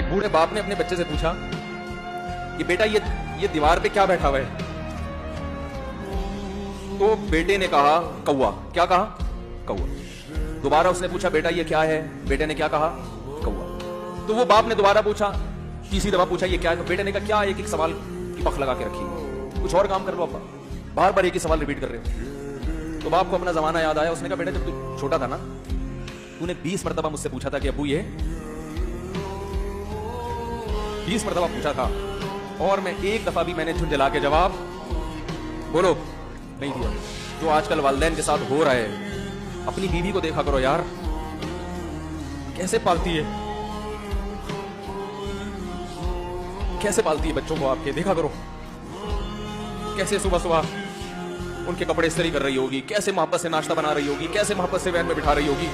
बूढ़े बाप ने अपने बच्चे से पूछा कि बेटा ये दीवार पे क्या बैठा हुआ है? तो बेटे ने कहा कौवा। क्या कहा? कौवा। दोबारा उसने पूछा बेटा ये क्या है? बेटे ने क्या कहा? कौवा। तो वो बाप ने दोबारा पूछा, तीसरी दफा पूछा ये क्या है? बेटे ने कहा क्या एक एक सवाल की पख लगा के रखी है, कुछ और काम कर लो अब्बा, बार बार एक ही सवाल रिपीट कर रहे हो। तो बाप को अपना जमाना याद आया। उसने कहा बेटा जब तू छोटा था ना, तूने 20 मरतबा मुझसे पूछा था कि अब्बू ये 20 मरतबा पूछा था, और मैं एक दफा भी मैंने झुंझला के जवाब बोलो नहीं दिया। जो आजकल वालिदैन के साथ हो रहा है, अपनी बीवी को देखा करो यार, कैसे पालती है, कैसे पालती है बच्चों को आपके, देखा करो कैसे सुबह सुबह उनके कपड़े इस्त्री कर रही होगी, कैसे मोहब्बत से नाश्ता बना रही होगी, कैसे मोहब्बत से वैन में बिठा रही होगी।